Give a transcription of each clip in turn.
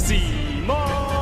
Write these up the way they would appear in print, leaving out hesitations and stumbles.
Cimoooooooo!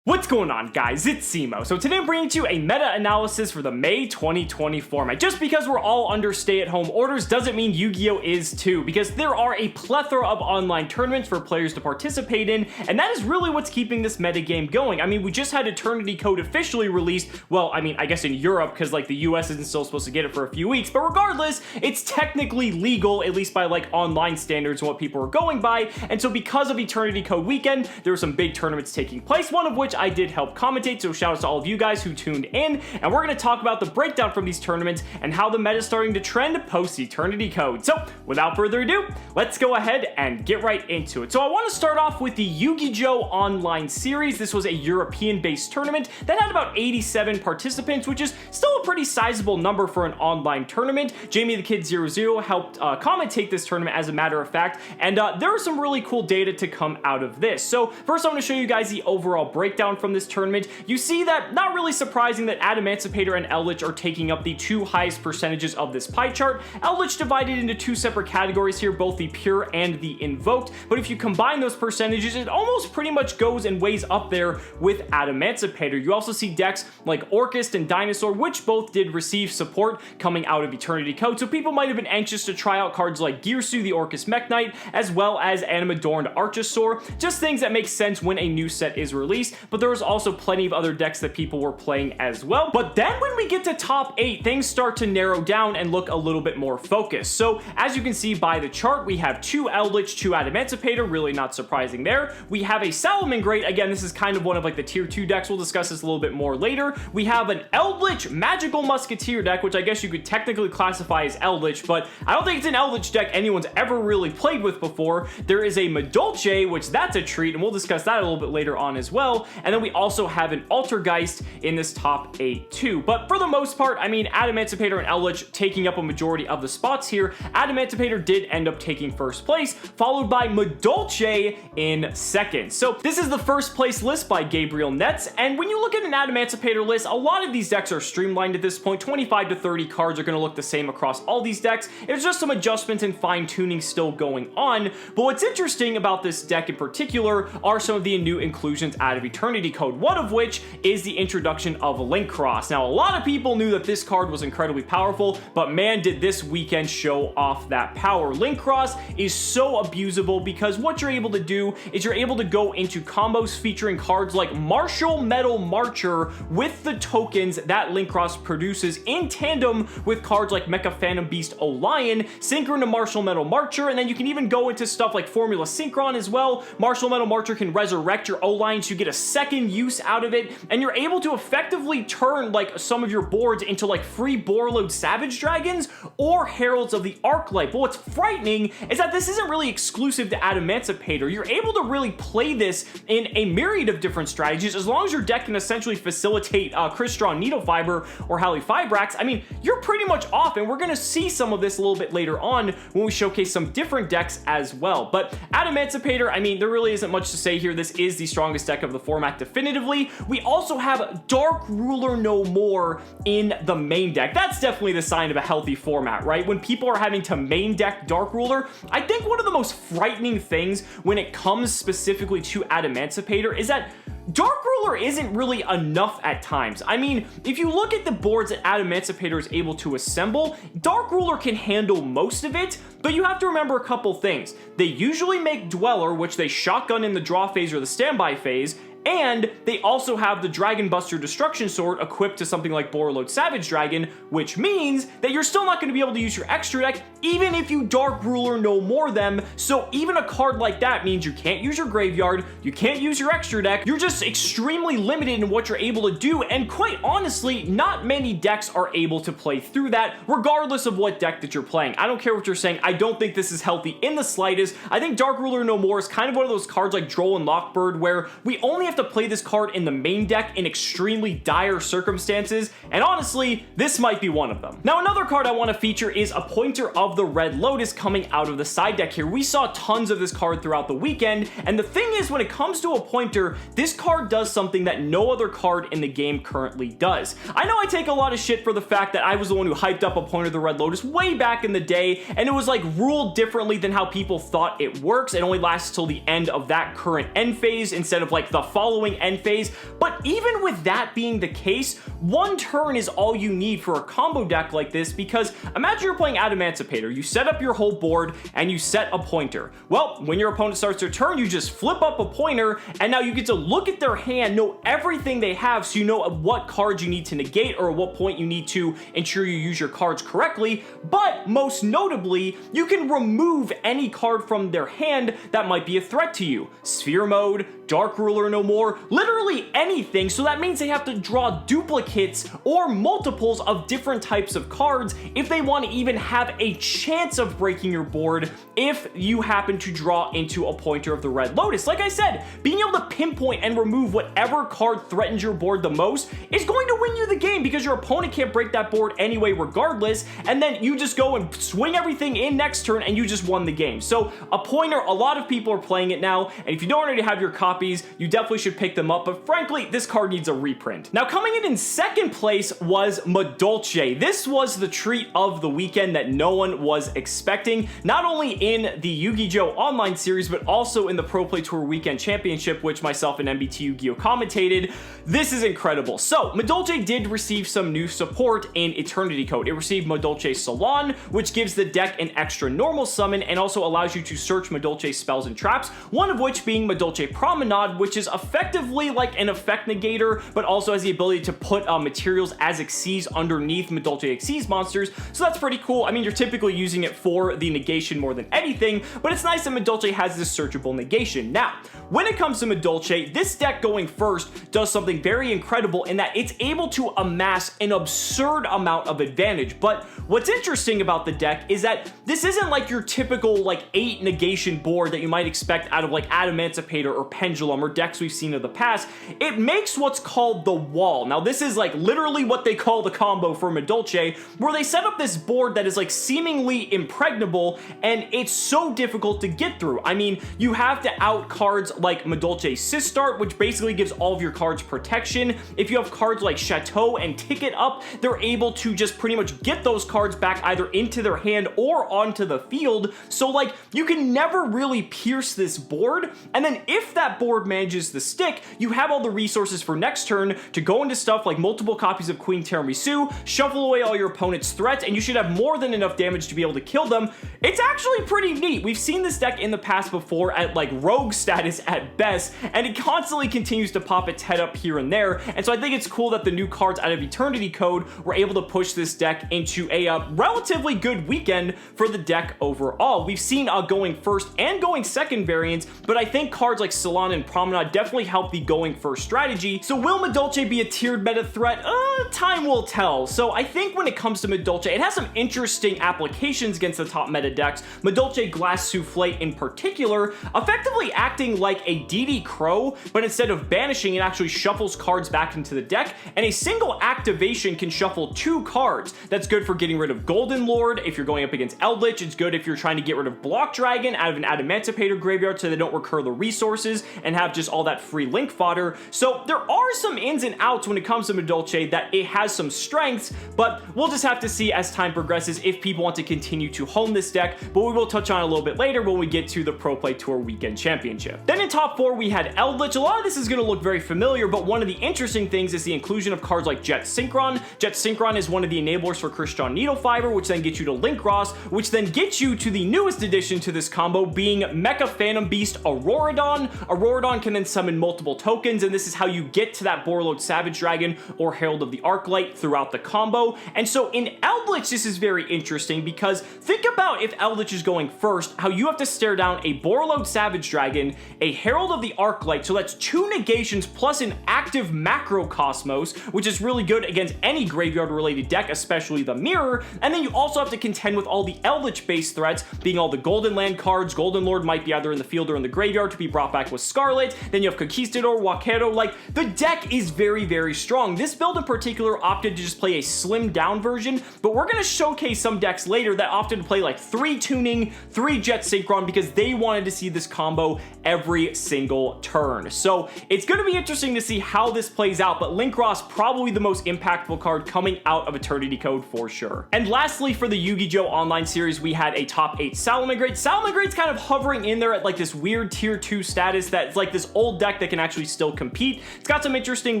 What's going on, guys? It's Cimo. So today I'm bringing to you a meta-analysis for the May 2020 format. Just because we're all under stay-at-home orders doesn't mean Yu-Gi-Oh! Is too, because there are a plethora of online tournaments for players to participate in, and that is really what's keeping this metagame going. I mean, we just had Eternity Code officially released, well, I mean, I guess in Europe, because like the US isn't still supposed to get it for a few weeks, but regardless, it's technically legal, at least by like online standards and what people are going by, and so because of Eternity Code weekend, there were some big tournaments taking place, one of which I did help commentate, so shout out to all of you guys who tuned in, and we're going to talk about the breakdown from these tournaments and how the meta is starting to trend post Eternity Code. So without further ado, let's go ahead and get right into it. So I want to start off with the Yu-Gi-Oh! Online series. This was a European-based tournament that had about 87 participants, which is still a pretty sizable number for an online tournament. Jamie the Kid 00 helped commentate this tournament, as a matter of fact, and there was some really cool data to come out of this. So first, I'm going to show you guys the overall breakdown from this tournament. You see that, not really surprising, that Adamancipator and Eldlich are taking up the two highest percentages of this pie chart. Eldlich divided into two separate categories here, both the pure and the invoked, but if you combine those percentages, it almost pretty much goes and weighs up there with Adamancipator. You also see decks like Orcust and Dinosaur, which both did receive support coming out of Eternity Code, so people might have been anxious to try out cards like Girsu, the Orcust Mech Knight, as well as Animadorned Archosaur, just things that make sense when a new set is released, but there was also plenty of other decks that people were playing as well. But then when we get to top 8, things start to narrow down and look a little bit more focused. So as you can see by the chart, we have 2 Eldlich, 2 Adamancipator, really not surprising there. We have a Salamangreat, again, this is kind of one of like the tier 2 decks, we'll discuss this a little bit more later. We have an Eldlich Magical Musketeer deck, which I guess you could technically classify as Eldlich, but I don't think it's an Eldlich deck anyone's ever really played with before. There is a Madolche, which that's a treat, and we'll discuss that a little bit later on as well. And then we also have an Altergeist in this top 8 too. But for the most part, I mean, Adamancipator and Eldlich taking up a majority of the spots here. Adamancipator did end up taking first place, followed by Madolche in second. So this is the first place list by Gabriel Netz, and when you look at an Adamancipator list, a lot of these decks are streamlined at this point. 25 to 30 cards are going to look the same across all these decks. There's just some adjustments and fine-tuning still going on, but what's interesting about this deck in particular are some of the new inclusions out of Eternity Code, one of which is the introduction of Link Cross. Now, a lot of people knew that this card was incredibly powerful, but man, did this weekend show off that power. Link Cross is so abusable because what you're able to do is you're able to go into combos featuring cards like Martial Metal Marcher with the tokens that Link Cross produces in tandem with cards like Mecha Phantom Beast Olion, synchro to Martial Metal Marcher, and then you can even go into stuff like Formula Synchron as well. Martial Metal Marcher can resurrect your Olion, so you get a second use out of it, and you're able to effectively turn like some of your boards into like free Borreload Savage Dragons or Heralds of the Arclight. But what's frightening is that this isn't really exclusive to Adamancipator. You're able to really play this in a myriad of different strategies as long as your deck can essentially facilitate Crystron Needle Fiber or Halifibrax. I mean, you're pretty much off, and we're going to see some of this a little bit later on when we showcase some different decks as well. But Adamancipator, I mean, there really isn't much to say here. This is the strongest deck of the format definitively. We also have Dark Ruler No More in the main deck. That's definitely the sign of a healthy format, right? When people are having to main deck Dark Ruler, I think one of the most frightening things when it comes specifically to Adamancipator is that Dark Ruler isn't really enough at times. I mean, if you look at the boards that Adamancipator is able to assemble, Dark Ruler can handle most of it, but you have to remember a couple things. They usually make Dweller, which they shotgun in the draw phase or the standby phase, and they also have the Dragon Buster Destruction Sword equipped to something like Borreload Savage Dragon, which means that you're still not going to be able to use your extra deck even if you Dark Ruler No More them. So even a card like that means you can't use your graveyard, you can't use your extra deck, you're just extremely limited in what you're able to do, and quite honestly, not many decks are able to play through that, regardless of what deck that you're playing. I don't care what you're saying, I don't think this is healthy in the slightest. I think Dark Ruler No More is kind of one of those cards like Droll and Lockbird where we only have have to play this card in the main deck in extremely dire circumstances, and honestly, this might be one of them. Now, another card I want to feature is Appointer of the Red Lotus coming out of the side deck here. We saw tons of this card throughout the weekend, and the thing is, when it comes to Appointer, this card does something that no other card in the game currently does. I know I take a lot of shit for the fact that I was the one who hyped up Appointer of the Red Lotus way back in the day, and it was like ruled differently than how people thought it works. It only lasts till the end of that current end phase instead of like the following end phase. But even with that being the case, one turn is all you need for a combo deck like this, because imagine you're playing Adamancipator, you set up your whole board and you set Appointer. Well, when your opponent starts their turn, you just flip up Appointer, and now you get to look at their hand, know everything they have, so you know at what cards you need to negate or at what point you need to ensure you use your cards correctly. But most notably, you can remove any card from their hand that might be a threat to you. Sphere Mode, Dark Ruler no more, literally anything. So that means they have to draw duplicates or multiples of different types of cards if they want to even have a chance of breaking your board if you happen to draw into Appointer of the Red Lotus. Like I said, being able to pinpoint and remove whatever card threatens your board the most is going to win you the game, because your opponent can't break that board anyway regardless, and then you just go and swing everything in next turn and you just won the game. So Appointer, a lot of people are playing it now, and if you don't already have your copies, you definitely should pick them up, but frankly, this card needs a reprint. Now, coming in second place was Madolche. This was the treat of the weekend that no one was expecting, not only in the Yu-Gi-Oh! Online series, but also in the Pro Play Tour Weekend Championship, which myself and MBT Yu-Gi-Oh! Commentated. This is incredible. So, Madolche did receive some new support in Eternity Code. It received Madolche Salon, which gives the deck an extra normal summon and also allows you to search Madolche spells and traps, one of which being Madolche Promenade, which is effectively like an effect negator, but also has the ability to put materials as Xyz underneath Madolche Xyz monsters, so that's pretty cool. I mean, you're typically using it for the negation more than anything, but it's nice that Madolche has this searchable negation. Now, when it comes to Madolche, this deck going first does something very incredible in that it's able to amass an absurd amount of advantage. But what's interesting about the deck is that this isn't like your typical like 8 negation board that you might expect out of like Adamancipator or Pendulum or decks we've seen in the past. It makes what's called the wall. Now, this is like literally what they call the combo for Madolche, where they set up this board that is like seemingly impregnable, and it's so difficult to get through. I mean, you have to out cards like Madolche Sistart, which basically gives all of your cards protection. If you have cards like Chateau and Ticket up, they're able to just pretty much get those cards back either into their hand or onto the field. So like, you can never really pierce this board, and then if that board manages to stick, you have all the resources for next turn to go into stuff like multiple copies of Queen Tiramisu, shuffle away all your opponent's threats, and you should have more than enough damage to be able to kill them. It's actually pretty neat. We've seen this deck in the past before at like rogue status at best, and it constantly continues to pop its head up here and there, and so I think it's cool that the new cards out of Eternity Code were able to push this deck into a relatively good weekend for the deck overall. We've seen going first and going second variants, but I think cards like Salon and Promenade definitely help the going first strategy. So will Madolche be a tiered meta threat? Time will tell. So I think when it comes to Madolche, it has some interesting applications against the top meta decks. Madolche Glass Souffle in particular, effectively acting like a DD Crow, but instead of banishing, it actually shuffles cards back into the deck, and a single activation can shuffle 2 cards. That's good for getting rid of Golden Lord. If you're going up against Eldlich, it's good if you're trying to get rid of Block Dragon out of an Adamancipator graveyard so they don't recur the resources and have just all that free link fodder. So there are some ins and outs when it comes to Madolche, that it has some strengths, but we'll just have to see as time progresses if people want to continue to hone this deck, but we will touch on it a little bit later when we get to the Pro Play Tour Weekend Championship. Then in top 4, we had Eldlich. A lot of this is going to look very familiar, but one of the interesting things is the inclusion of cards like Jet Synchron. Jet Synchron is one of the enablers for Christian Needlefiber, which then gets you to Link Ross, which then gets you to the newest addition to this combo, being Mecha Phantom Beast Auroradon. Auroradon can then summon multiple tokens, and this is how you get to that Borreload Savage Dragon or Herald of the Arclight throughout the combo. And so in Eldlich, this is very interesting because think about if Eldlich is going first, how you have to stare down a Borreload Savage Dragon, a Herald of the Arclight, so that's 2 negations plus an active Macrocosmos, which is really good against any graveyard-related deck, especially the Mirror, and then you also have to contend with all the Eldlich-based threats, being all the Golden Land cards. Golden Lord might be either in the field or in the graveyard to be brought back with Scarlet. Then you have Conquistador, Vaquero. Like, the deck is very, very strong. This build in particular opted to just play a slimmed down version, but we're going to showcase some decks later that opted to play like 3 tuning, 3 jet synchron, because they wanted to see this combo every single turn. So it's going to be interesting to see how this plays out, but Linkross probably the most impactful card coming out of Eternity Code for sure. And lastly, for the Yu-Gi-Oh! Online series, we had a top 8 Salamangreat. Salamangreat's kind of hovering in there at like this weird tier 2 status that's like this old deck that can actually still compete. It's got some interesting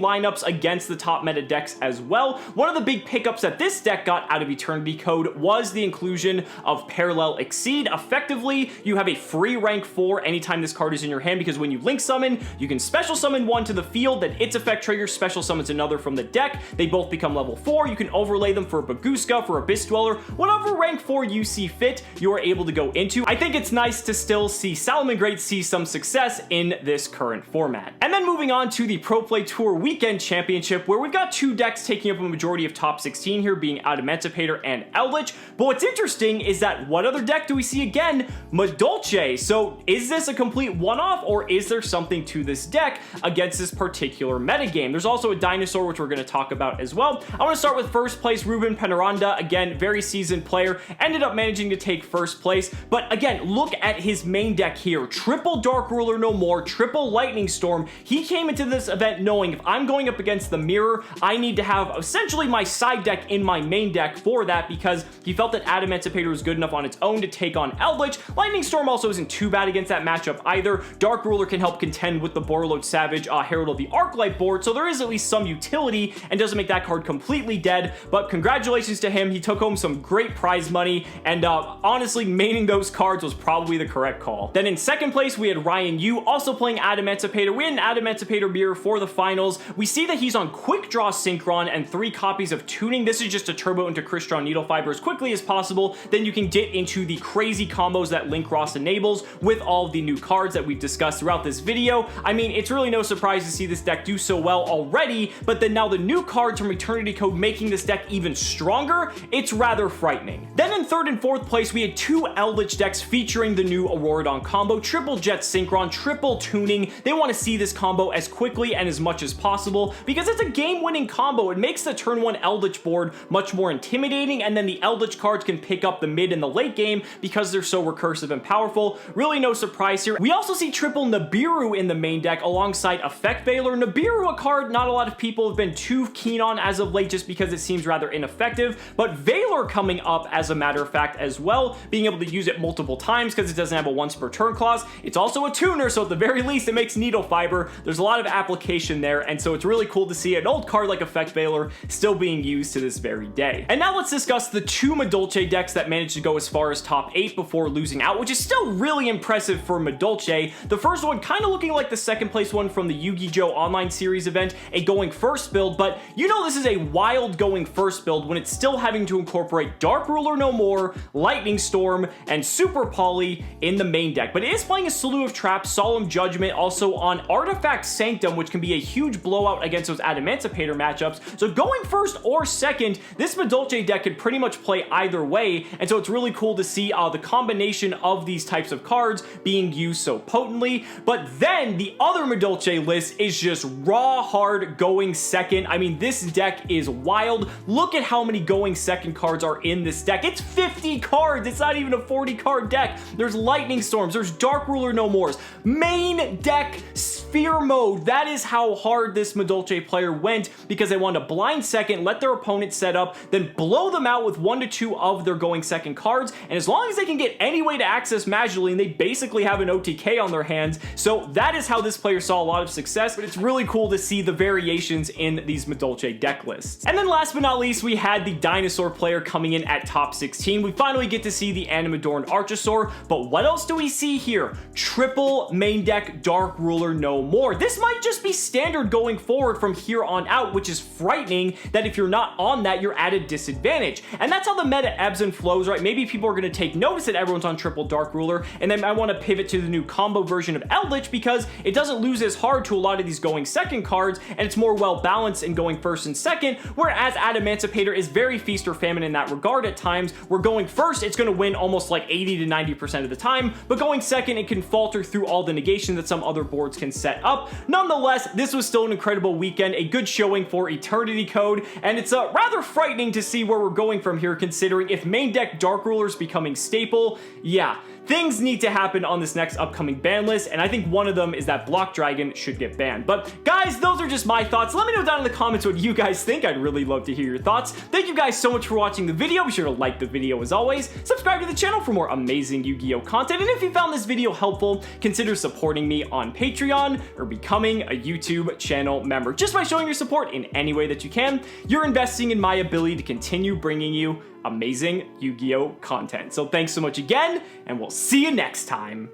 lineups against the top meta decks as well. One of the big pickups that this deck got out of Eternity Code was the inclusion of Parallel Exceed. Effectively, you have a free rank 4 anytime this card is in your hand, because when you link summon, you can special summon one to the field, then its effect triggers special summons another from the deck. They both become level 4. You can overlay them for a Baguska, for Abyss Dweller, whatever rank 4 you see fit, you are able to go into. I think it's nice to still see Salamangreat see some success in this current format. And then moving on to the Pro Play Tour Weekend Championship, where we've got 2 decks taking up a majority of top 16 here, being Adamancipator and Eldlich. But what's interesting is that what other deck do we see again? Madolche. So is this a complete one-off, or is there something to this deck against this particular metagame? There's also a dinosaur, which we're going to talk about as well. I want to start with first place, Ruben Penaranda. Again, very seasoned player, ended up managing to take first place. But again, look at his main deck here. Triple Dark Ruler No More, triple Lightning Storm. He came into this event knowing if I'm going up against the mirror, I need to have essentially my side deck in my main deck for that, because he felt that Adamancipator was good enough on its own to take on Eldlich. Lightning Storm also isn't too bad against that matchup either. Dark Ruler can help contend with the Borreload Savage, Herald of the Arclight board, so there is at least some utility and doesn't make that card completely dead. But congratulations to him. He took home some great prize money, and honestly, maining those cards was probably the correct call. Then in second place, we had Ryan Yu, also playing Adamancipator. We had an Adamancipator mirror for the finals. We see that he's on Quick Draw Synchron and 3 copies of Tuning. This is just to turbo into Crystron Needle Fiber as quickly as possible. Then you can get into the crazy combos that Linkross enables with all of the new cards that we've discussed throughout this video. I mean, it's really no surprise to see this deck do so well already, but then now the new cards from Eternity Code making this deck even stronger, it's rather frightening. Then in third and fourth place, we had 2 Eldlich decks featuring the new Auroradon combo, triple Jet Synchron, triple Tuning. They want to see this combo as quickly and as much as possible because it's a game-winning combo. It makes the turn 1 Eldlich board much more intimidating, and then the Eldlich cards can pick up the mid and the late game because they're so recursive and powerful. Really no surprise here. We also see triple Nibiru in the main deck alongside Effect Veiler. Nibiru, a card not a lot of people have been too keen on as of late just because it seems rather ineffective, but Veiler coming up as a matter of fact as well, being able to use it multiple times because it doesn't have a once per turn clause. It's also a tuner, so at the very least it makes Needle Fiber. There's a lot of application there, and so it's really cool to see an old card like Effect Veiler still being used to this very day. And now let's discuss the 2 Madolche decks that managed to go as far as top 8 before losing out, which is still really impressive for Madolche. The first one kind of looking like the second place one from the Yu-Gi-Oh! Online series event, a going first build, but you know this is a wild going first build when it's still having to incorporate Dark Ruler No More, Lightning Storm, and Super Poly in the main deck. But it is playing a slew of traps, Solemn Judgment, also on Artifact Sanctum, which can be a huge blowout against those Adamancipator matchups. So going first or second, this Madolche deck could pretty much play either way, and so it's really cool to see the combination of these types of cards being used so potently. But then the other Madolche list is just raw hard going second. I mean, this deck is wild. Look at how many going second cards are in this deck. It's 50 cards. It's not even a 40 card deck. There's Lightning Storms. There's Dark Ruler No Mores. Main deck Sphere Mode. That is how hard this Madolche player went because they wanted to blind second, let their opponent set up, then blow them out with 1 to 2 of their going second cards. And as long as they can get any way to access Magically, they basically have an OTK on their hands. So that is how this player saw a lot of success, but it's really cool to see the variations in these Madolche deck lists. And then last but not least, we had the Dinosaur player coming in at top 16. We finally get to see the Animadorn Archosaur, but what else do we see here? Triple main deck Dark Ruler No More. This might just be standard going forward from here on out, which is frightening that if you're not on that, you're at a disadvantage. And that's how the meta ebbs and flows, right? Maybe people are going to take notice that everyone's on triple Dark Ruler, and then I want to pivot to the new combo version of Eldlich because it doesn't lose as hard to a lot of these going second cards, and it's more well balanced in going first and second, whereas Adamancipator is very feast or famine in that regard at times, where going first, it's going to win almost like 80 to 90% of the time, but going second, it can falter through all the negation that some other boards can set set up. Nonetheless, this was still an incredible weekend, a good showing for Eternity Code, and it's rather frightening to see where we're going from here, considering if main deck Dark Ruler's becoming staple, yeah, things need to happen on this next upcoming ban list, and I think one of them is that Block Dragon should get banned. But guys, those are just my thoughts. Let me know down in the comments what you guys think. I'd really love to hear your thoughts. Thank you guys so much for watching the video. Be sure to like the video as always. Subscribe to the channel for more amazing Yu-Gi-Oh content. And if you found this video helpful, consider supporting me on Patreon or becoming a YouTube channel member. Just by showing your support in any way that you can, you're investing in my ability to continue bringing you amazing Yu-Gi-Oh content. So thanks so much again, and we'll see you next time.